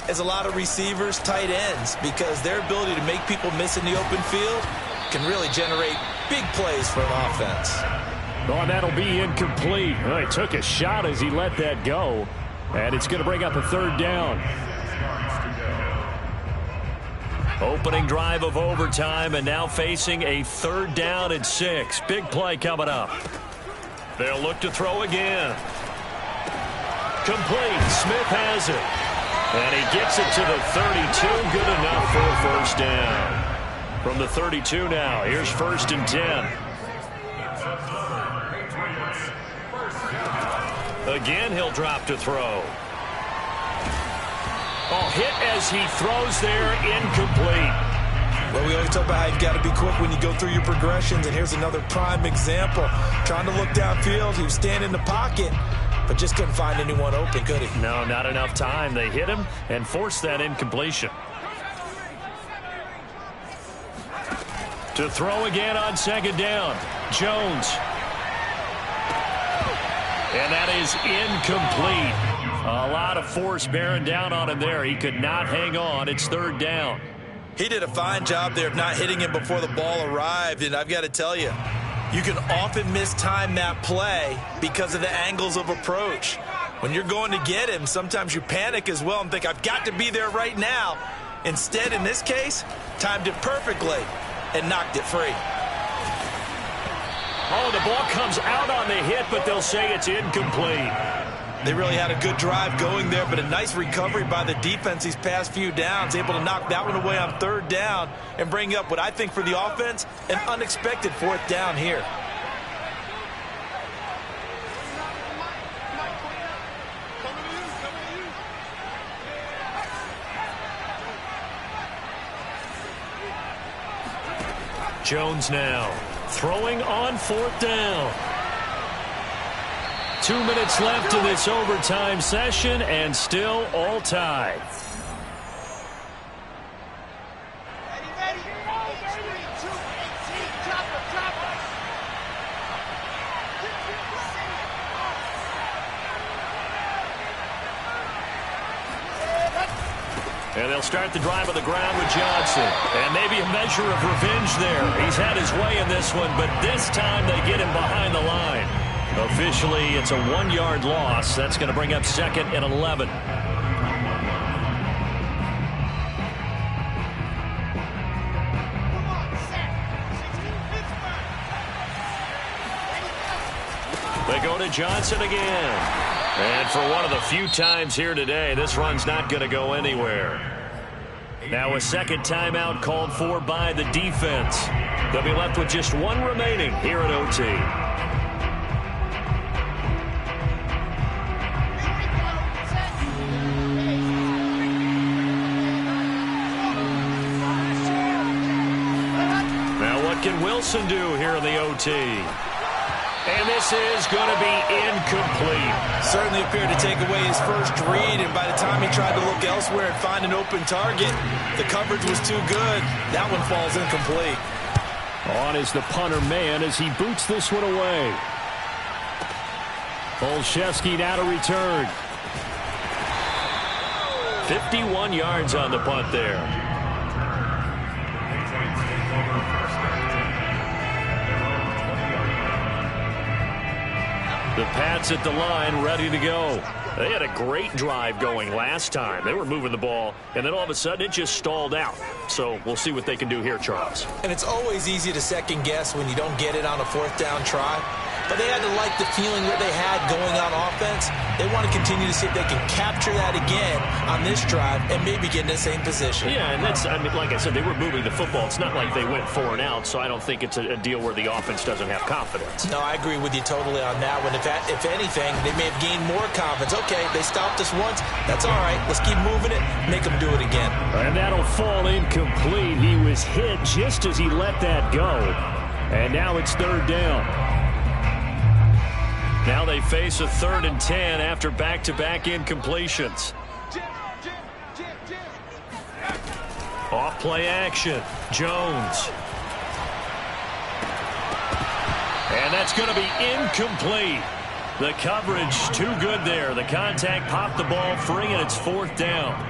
as a lot of receivers, tight ends, because their ability to make people miss in the open field can really generate big plays for an offense. Oh, that'll be incomplete. Well, he took a shot as he let that go, and it's going to bring up a 3rd down. Opening drive of overtime, and now facing a 3rd down and 6. Big play coming up. They'll look to throw again. Complete. Smith has it. And he gets it to the 32. Good enough for a 1st down. From the 32 now, here's 1st and 10. Again, he'll drop to throw. Oh, hit as he throws there, incomplete. Well, we always talk about how you've got to be quick when you go through your progressions, and here's another prime example. Trying to look downfield, he was standing in the pocket, but just couldn't find anyone open, could he? No, not enough time. They hit him and forced that incompletion. To throw again on 2nd down, Jones. And that is incomplete. A lot of force bearing down on him there. He could not hang on. It's 3rd down. He did a fine job there of not hitting him before the ball arrived, and I've got to tell you, you can often mistime that play because of the angles of approach. When you're going to get him, sometimes you panic as well and think, I've got to be there right now. Instead, in this case, timed it perfectly and knocked it free. Oh, the ball comes out on the hit, but they'll say it's incomplete. They really had a good drive going there, but a nice recovery by the defense these past few downs, able to knock that one away on 3rd down and bring up what I think for the offense, an unexpected 4th down here. Jones now throwing on 4th down. 2 minutes left in this overtime session, and still all tied. And they'll start the drive on the ground with Johnson. And maybe a measure of revenge there. He's had his way in this one, but this time they get him behind the line. Officially, it's a 1-yard loss. That's going to bring up 2nd and 11. They go to Johnson again. And for one of the few times here today, this run's not going to go anywhere. Now a 2nd timeout called for by the defense. They'll be left with just 1 remaining here at OT. Now what can Wilson do here in the OT? And this is going to be incomplete. Certainly appeared to take away his first read, and by the time he tried to look elsewhere and find an open target, the coverage was too good. That one falls incomplete. On is the punter man as he boots this one away. Olszewski now to return. 51 yards on the punt there. The Pats at the line ready to go. They had a great drive going last time. They were moving the ball, and then all of a sudden it just stalled out. So we'll see what they can do here, Charles. And it's always easy to second guess when you don't get it on a fourth down try. But they had to like the feeling that they had going on offense. They want to continue to see if they can capture that again on this drive and maybe get in the same position. Yeah, and that's, I mean, like I said, they were moving the football. It's not like they went 4 and out, so I don't think it's a deal where the offense doesn't have confidence. No, I agree with you totally on that one. If anything, they may have gained more confidence. Okay, they stopped us once. That's all right. Let's keep moving it. Make them do it again. And that'll fall incomplete. He was hit just as he let that go. And now it's 3rd down. Now they face a 3rd and 10 after back-to-back incompletions. Off play action. Jones. And that's going to be incomplete. The coverage too good there. The contact popped the ball free, and it's 4th down.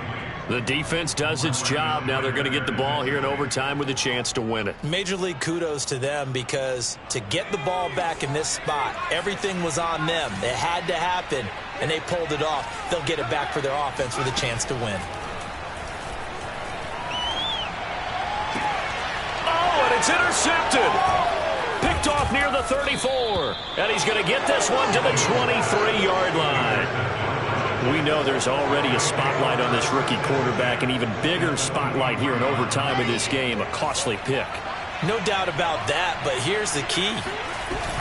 The defense does its job. Now they're going to get the ball here in overtime with a chance to win it. Major league kudos to them, because to get the ball back in this spot, everything was on them. It had to happen, and they pulled it off. They'll get it back for their offense with a chance to win. Oh, and it's intercepted. Picked off near the 34. And he's going to get this one to the 23-yard line. We know there's already a spotlight on this rookie quarterback, an even bigger spotlight here in overtime of this game, a costly pick. No doubt about that, but here's the key.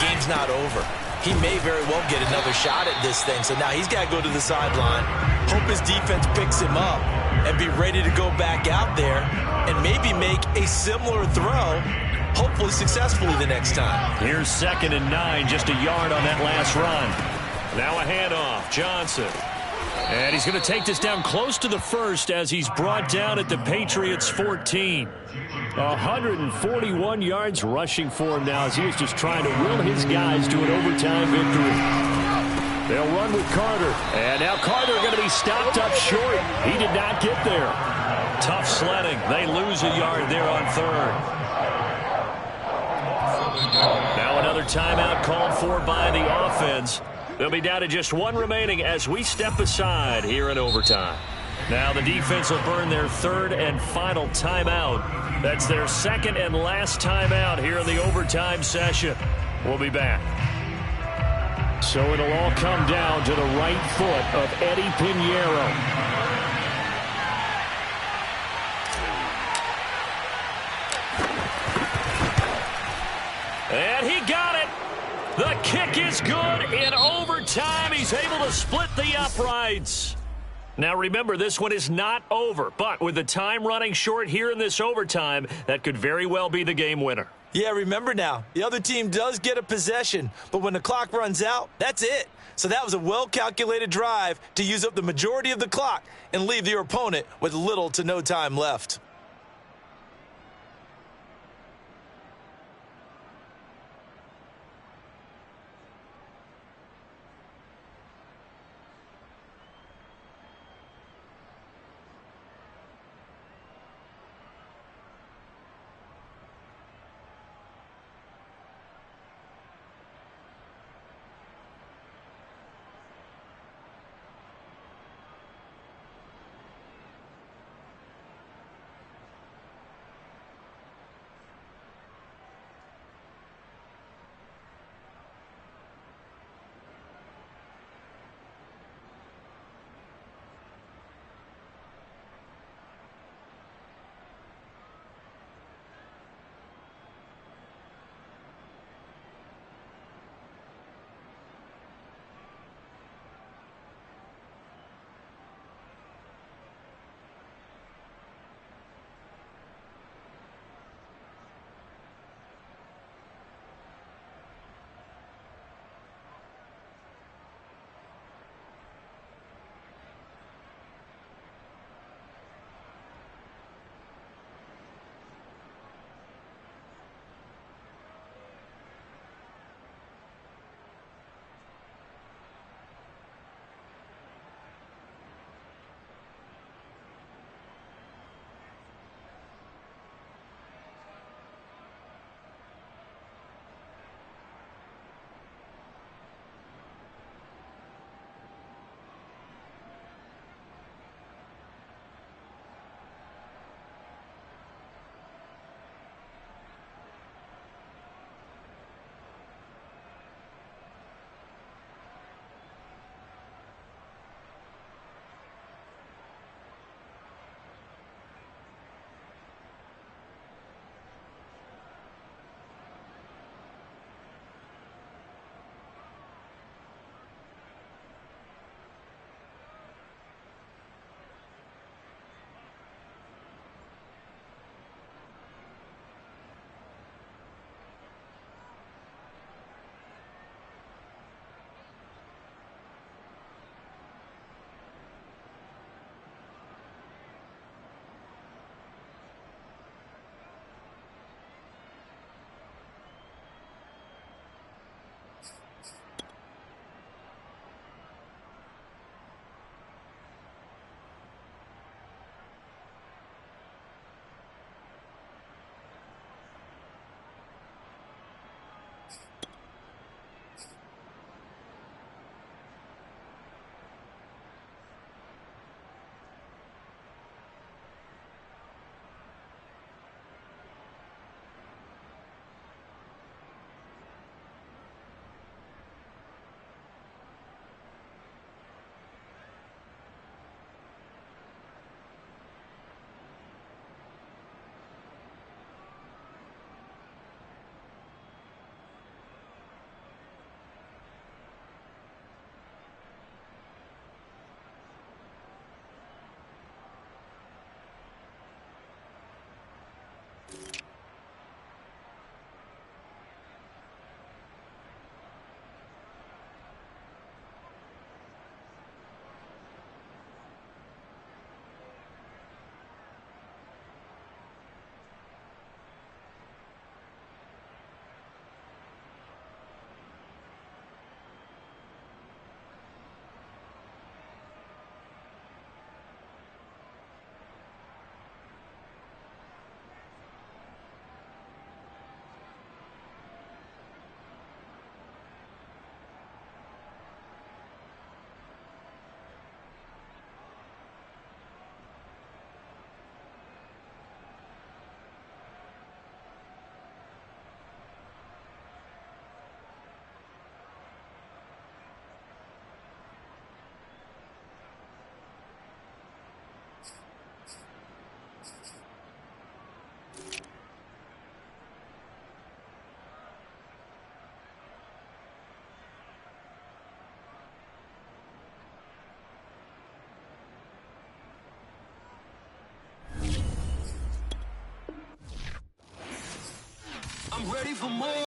Game's not over. He may very well get another shot at this thing, so now he's got to go to the sideline, hope his defense picks him up, and be ready to go back out there and maybe make a similar throw, hopefully successfully the next time. Here's 2nd and 9, just a yard on that last run. Now a handoff, Johnson. And he's going to take this down close to the 1st as he's brought down at the Patriots' 14. 141 yards rushing for him now as he was just trying to will his guys to an overtime victory. They'll run with Carter. And now Carter going to be stopped up short. He did not get there. Tough sledding. They lose a yard there on 3rd. Now another timeout called for by the offense. They'll be down to just 1 remaining as we step aside here in overtime. Now the defense will burn their 3rd and final timeout. That's their 2nd and last timeout here in the overtime session. We'll be back. So it'll all come down to the right foot of Eddie Pinheiro. And he got it. The kick is good in overtime. He's able to split the uprights. Now remember, this one is not over, but with the time running short here in this overtime, that could very well be the game winner. Yeah, remember now, the other team does get a possession, but when the clock runs out, that's it. So that was a well-calculated drive to use up the majority of the clock and leave your opponent with little to no time left. ready for more?